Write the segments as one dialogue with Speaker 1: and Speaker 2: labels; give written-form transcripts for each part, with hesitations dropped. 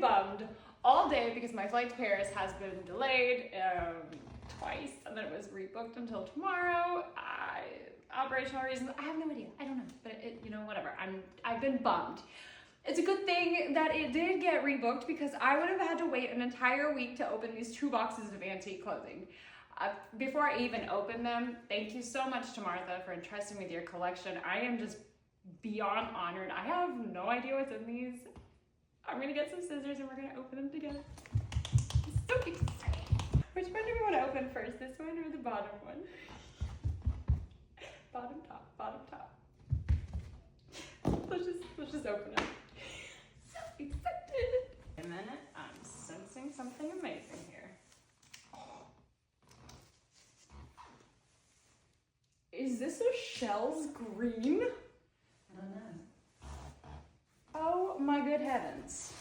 Speaker 1: been bummed all day because my flight to Paris has been delayed twice, and then it was rebooked until tomorrow. Operational reasons, I have no idea. I don't know, but you know, whatever. I've been bummed. It's a good thing that it did get rebooked because I would have had to wait an entire week to open these 2 boxes of antique clothing. Before I even open them, thank you so much to Martha for entrusting me with your collection. I am just beyond honored. I have no idea what's in these. I'm gonna get some scissors and we're gonna open them together. I'm so excited. Which one do we want to open first? This one or the bottom one? Bottom top, bottom top. Let's just open it. So excited. In a minute, I'm sensing something amazing here. Is this a Shell's green?
Speaker 2: I don't know.
Speaker 1: Oh my good heavens.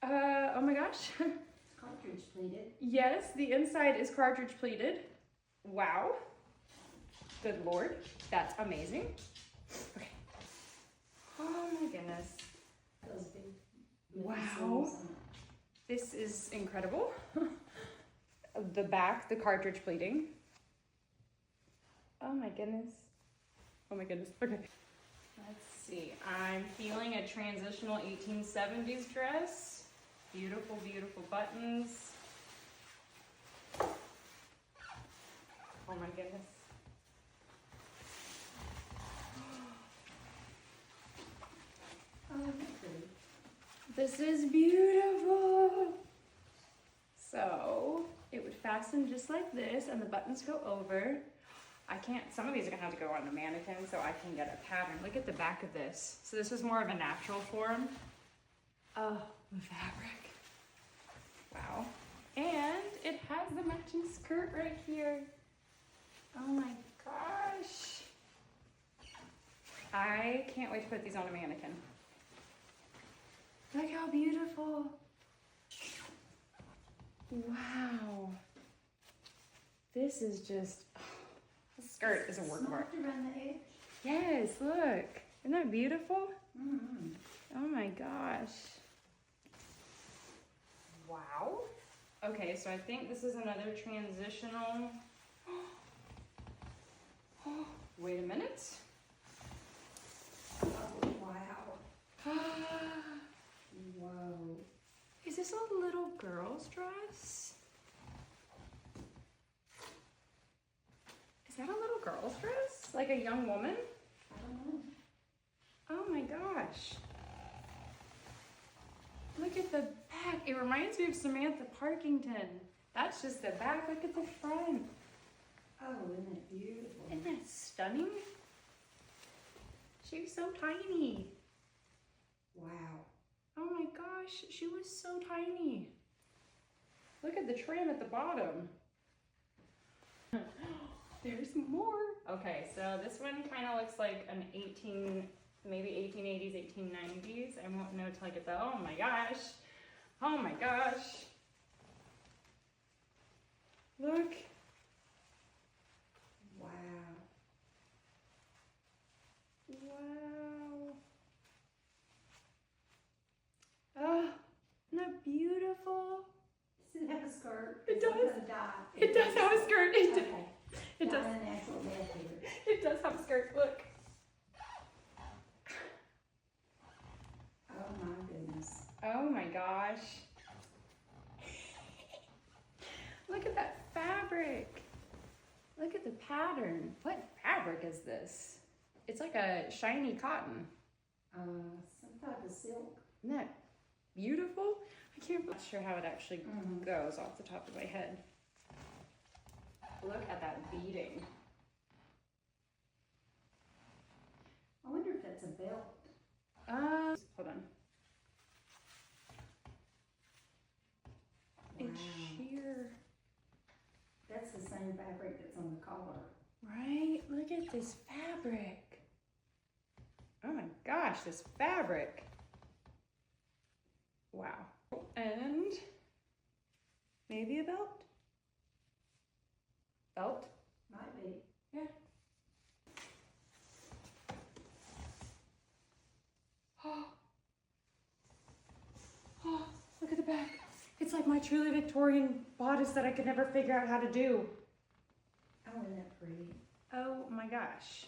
Speaker 1: Oh my gosh.
Speaker 2: Cartridge pleated.
Speaker 1: Yes, the inside is cartridge pleated. Wow. Good Lord. That's amazing. Okay. Oh my goodness.
Speaker 2: Those big
Speaker 1: Wow.
Speaker 2: sleeves on
Speaker 1: This is incredible. The back, the cartridge pleating. Oh my goodness. Oh my goodness. Okay. Let's see. I'm feeling a transitional 1870s dress. Beautiful, beautiful buttons. Oh my goodness.
Speaker 2: Oh, that's pretty.
Speaker 1: This is beautiful. So it would fasten just like this and the buttons go over. I can't, some of these are gonna have to go on the mannequin so I can get a pattern. Look at the back of this. So this is more of a natural form. Oh, the fabric. Wow. And it has the matching skirt right here. Oh my gosh. I can't wait to put these on a mannequin. Look how beautiful. Wow. This is just, the skirt is a work of art.
Speaker 2: Smoked around the edge.
Speaker 1: Yes, look. Isn't that beautiful?
Speaker 2: Mm-hmm.
Speaker 1: Oh my gosh. Wow. Okay, so I think this is another transitional. Oh, wait a minute.
Speaker 2: Oh, wow. Whoa.
Speaker 1: Is this a little girl's dress? Is that a little girl's dress? Like a young woman?
Speaker 2: I don't know.
Speaker 1: Oh my gosh. Look at the back. It reminds me of Samantha Parkington. That's just the back. Look at the front.
Speaker 2: Oh, isn't it beautiful?
Speaker 1: Isn't that stunning? She was so tiny.
Speaker 2: Wow.
Speaker 1: Oh my gosh, she was so tiny. Look at the trim at the bottom. There's more. Okay, so this one kind of looks like an maybe 1880s, 1890s. I won't know till I get the, oh my gosh. Oh my gosh. Look.
Speaker 2: Wow.
Speaker 1: Wow. Oh, isn't that beautiful?
Speaker 2: Does it have a skirt?
Speaker 1: It
Speaker 2: Is
Speaker 1: does.
Speaker 2: gonna die?
Speaker 1: It does have a skirt. It does.
Speaker 2: Okay.
Speaker 1: It
Speaker 2: Not
Speaker 1: does.
Speaker 2: a natural death here.
Speaker 1: It does have a skirt. Look.
Speaker 2: Oh my goodness.
Speaker 1: Oh my gosh. Look at that fabric. Look at the pattern. What fabric is this? It's like a shiny cotton.
Speaker 2: Some type of silk.
Speaker 1: Isn't that beautiful? I'm not sure how it actually
Speaker 2: Mhm.
Speaker 1: goes off the top of my head. Look at that beading.
Speaker 2: I wonder if that's a belt.
Speaker 1: Hold on. It's
Speaker 2: Wow.
Speaker 1: sheer.
Speaker 2: That's the same fabric that's on the collar.
Speaker 1: Right? Look at this fabric. Oh my gosh, this fabric. Wow. And maybe a belt? Belt?
Speaker 2: Might be.
Speaker 1: Yeah. back. It's like my truly Victorian bodice that I could never figure out how to do.
Speaker 2: Oh, isn't that pretty?
Speaker 1: Oh my gosh.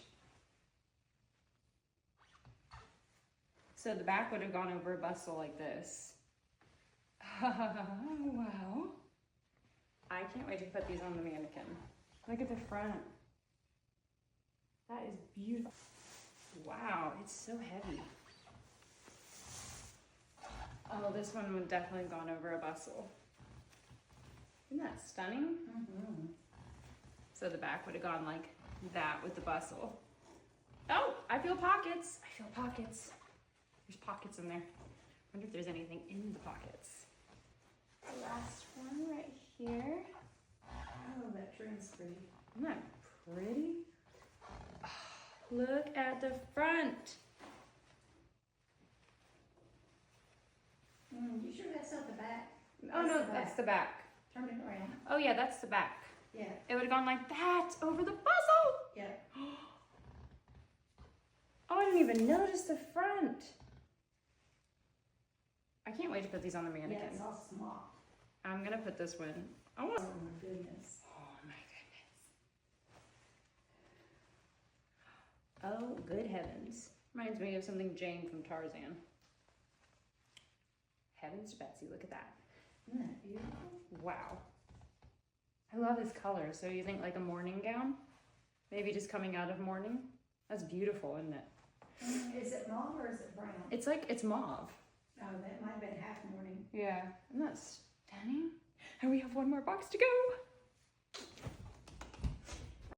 Speaker 1: So the back would have gone over a bustle like this. Wow. I can't wait to put these on the mannequin. Look at the front. That is beautiful. Wow, it's so heavy. Oh, this one would definitely have gone over a bustle. Isn't that stunning?
Speaker 2: Mm-hmm.
Speaker 1: So the back would have gone like that with the bustle. Oh, I feel pockets. I feel pockets. There's pockets in there. I wonder if there's anything in the pockets. The last one right here.
Speaker 2: Oh, that trim's pretty.
Speaker 1: Isn't that pretty? Oh, look at the front.
Speaker 2: You sure that's not the back?
Speaker 1: Oh no,
Speaker 2: the back.
Speaker 1: that's the back.
Speaker 2: Turn it around.
Speaker 1: Oh yeah, that's the back.
Speaker 2: Yeah,
Speaker 1: It would have gone like that over the bustle.
Speaker 2: yeah.
Speaker 1: Oh, I didn't even notice the front. I can't wait to put these on the
Speaker 2: Yeah,
Speaker 1: mannequin.
Speaker 2: it's all small.
Speaker 1: I'm gonna put this one. I want.
Speaker 2: Oh my goodness.
Speaker 1: Oh my goodness. Oh, good heavens. Reminds me of something Jane from Tarzan. Heavens to Betsy, look at that.
Speaker 2: Isn't that beautiful?
Speaker 1: Wow. I love this color. So you think like a morning gown? Maybe just coming out of mourning? That's beautiful, isn't it?
Speaker 2: Is it mauve or is it brown?
Speaker 1: It's like, it's mauve.
Speaker 2: Oh, that might have been half morning.
Speaker 1: Yeah. Isn't that stunning? And we have one more box to go.